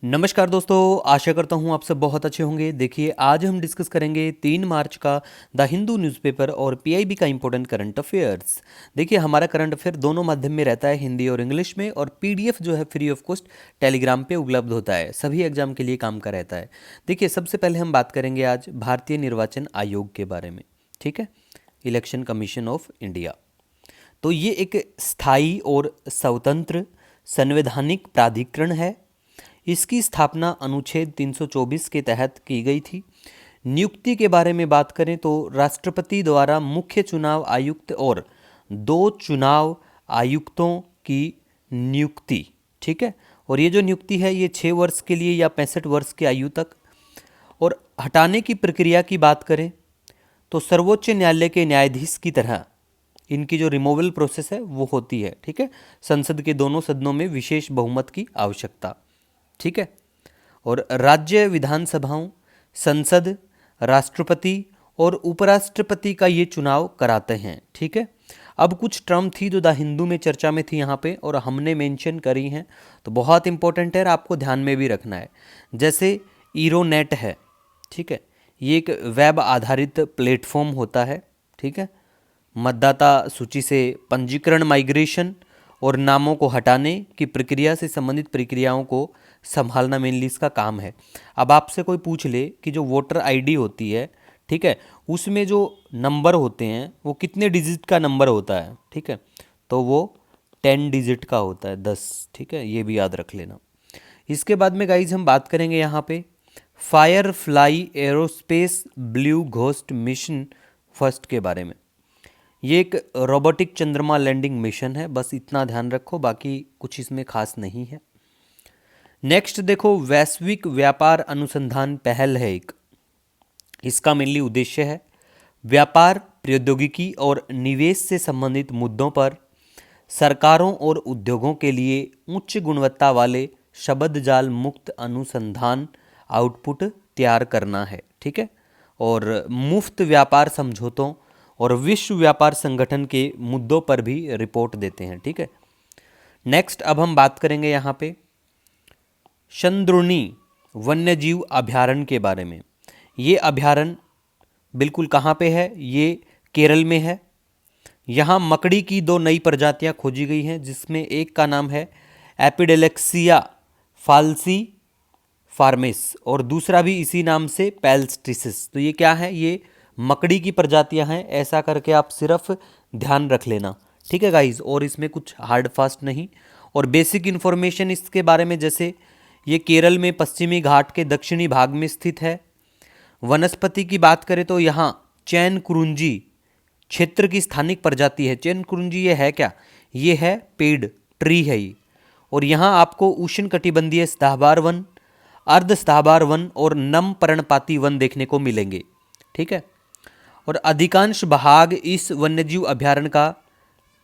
नमस्कार दोस्तों, आशा करता हूँ आप सब बहुत अच्छे होंगे। देखिए, आज हम डिस्कस करेंगे 3 मार्च का द हिंदू न्यूज़पेपर और पीआईबी का इम्पोर्टेंट करंट अफेयर्स। देखिए, हमारा करंट अफेयर दोनों माध्यम में रहता है, हिंदी और इंग्लिश में, और पीडीएफ जो है फ्री ऑफ कॉस्ट टेलीग्राम पे उपलब्ध होता है। सभी एग्जाम के लिए काम का रहता है। देखिए, सबसे पहले हम बात करेंगे आज भारतीय निर्वाचन आयोग के बारे में। ठीक है, इलेक्शन कमीशन ऑफ इंडिया। तो ये एक स्थायी और स्वतंत्र संवैधानिक प्राधिकरण है। इसकी स्थापना अनुच्छेद 324 के तहत की गई थी। नियुक्ति के बारे में बात करें तो राष्ट्रपति द्वारा मुख्य चुनाव आयुक्त और 2 चुनाव आयुक्तों की नियुक्ति। ठीक है, और ये जो नियुक्ति है ये 6 वर्ष के लिए या 65 वर्ष की आयु तक। और हटाने की प्रक्रिया की बात करें तो सर्वोच्च न्यायालय के न्यायाधीश की तरह इनकी जो रिमूवल प्रोसेस है वो होती है। ठीक है, संसद के दोनों सदनों में विशेष बहुमत की आवश्यकता। ठीक है, और राज्य विधानसभाओं, संसद, राष्ट्रपति और उपराष्ट्रपति का ये चुनाव कराते हैं। ठीक है, अब कुछ टर्म थी जो द हिंदू में चर्चा में थी यहाँ पे, और हमने मेंशन करी हैं, तो बहुत इंपॉर्टेंट है, आपको ध्यान में भी रखना है। जैसे ईरोनेट है। ठीक है, ये एक वेब आधारित प्लेटफॉर्म होता है। ठीक है, मतदाता सूची से पंजीकरण, माइग्रेशन और नामों को हटाने की प्रक्रिया से संबंधित प्रक्रियाओं को संभालना मेनली इसका काम है। अब आपसे कोई पूछ ले कि जो वोटर आईडी होती है, ठीक है, उसमें जो नंबर होते हैं वो कितने डिजिट का नंबर होता है। ठीक है, तो वो 10 डिजिट का होता है, 10। ठीक है, ये भी याद रख लेना। इसके बाद में गाइज हम बात करेंगे यहाँ पे fire fly aerospace blue ghost mission first के बारे में। ये एक रोबोटिक चंद्रमा लैंडिंग मिशन है, बस इतना ध्यान रखो, बाकी कुछ इसमें खास नहीं है। नेक्स्ट देखो, वैश्विक व्यापार अनुसंधान पहल है एक। इसका मेनली उद्देश्य है व्यापार, प्रौद्योगिकी और निवेश से संबंधित मुद्दों पर सरकारों और उद्योगों के लिए उच्च गुणवत्ता वाले शब्द जाल मुक्त अनुसंधान आउटपुट तैयार करना है। ठीक है, और मुफ्त व्यापार समझौतों और विश्व व्यापार संगठन के मुद्दों पर भी रिपोर्ट देते हैं। ठीक है, नेक्स्ट अब हम बात करेंगे यहाँ पे शंद्रुनी वन्यजीव अभयारण्य के बारे में। ये अभयारण्य बिल्कुल कहाँ पे है? ये केरल में है। यहाँ मकड़ी की 2 नई प्रजातियाँ खोजी गई हैं, जिसमें एक का नाम है एपिडेलेक्सिया फाल्सी फार्मेस और दूसरा भी इसी नाम से पैल्स्ट्रिसिस। तो ये क्या है? ये मकड़ी की प्रजातियां हैं, ऐसा करके आप सिर्फ ध्यान रख लेना। ठीक है गाइज, और इसमें कुछ हार्ड फास्ट नहीं। और बेसिक इन्फॉर्मेशन इसके बारे में, जैसे ये केरल में पश्चिमी घाट के दक्षिणी भाग में स्थित है। वनस्पति की बात करें तो यहाँ चैन कुरुंजी क्षेत्र की स्थानिक प्रजाति है। चैन कुरुंजी ये है क्या? ये है पेड़, ट्री है ये। और यहाँ आपको उष्ण कटिबंधीय सदाबहार वन, अर्ध सदाबहार वन और नम पर्णपाती वन देखने को मिलेंगे। ठीक है, और अधिकांश भाग इस वन्यजीव अभयारण्य का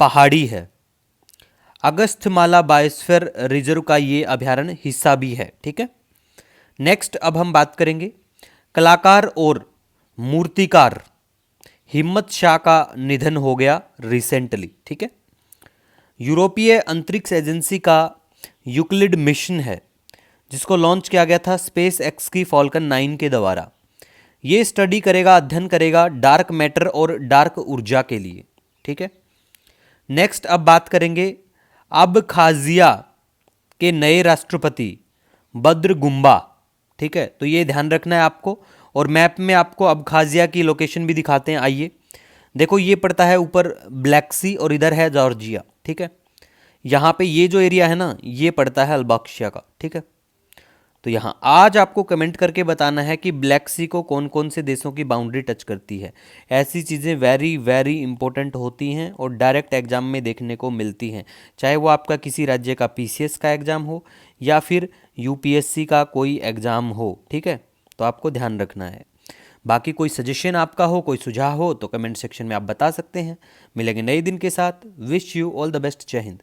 पहाड़ी है। अगस्थमाला बायोस्फीयर रिजर्व का ये अभयारण्य हिस्सा भी है। ठीक है, नेक्स्ट अब हम बात करेंगे कलाकार और मूर्तिकार हिम्मत शाह का निधन हो गया रिसेंटली। ठीक है, यूरोपीय अंतरिक्ष एजेंसी का यूक्लिड मिशन है, जिसको लॉन्च किया गया था स्पेस एक्स की फॉल्कन 9 के द्वारा। ये स्टडी करेगा, अध्ययन करेगा डार्क मैटर और डार्क ऊर्जा के लिए। ठीक है, नेक्स्ट अब बात करेंगे अबखाजिया के नए राष्ट्रपति बद्र गुम्बा। ठीक है, तो ये ध्यान रखना है आपको, और मैप में आपको अबखाजिया की लोकेशन भी दिखाते हैं। आइए देखो, ये पड़ता है ऊपर ब्लैक सी और इधर है जॉर्जिया। ठीक है, यहाँ पे ये जो एरिया है ना, ये पड़ता है अल्बाक्शिया का। ठीक है, तो यहाँ आज आपको कमेंट करके बताना है कि ब्लैक सी को कौन कौन से देशों की बाउंड्री टच करती है। ऐसी चीज़ें वेरी वेरी इंपॉर्टेंट होती हैं और डायरेक्ट एग्जाम में देखने को मिलती हैं, चाहे वो आपका किसी राज्य का पीसीएस का एग्ज़ाम हो या फिर यूपीएससी का कोई एग्ज़ाम हो। ठीक है, तो आपको ध्यान रखना है। बाकी कोई सजेशन आपका हो, कोई सुझाव हो, तो कमेंट सेक्शन में आप बता सकते हैं। मिलेंगे नए दिन के साथ। Wish you all the best. जय हिंद।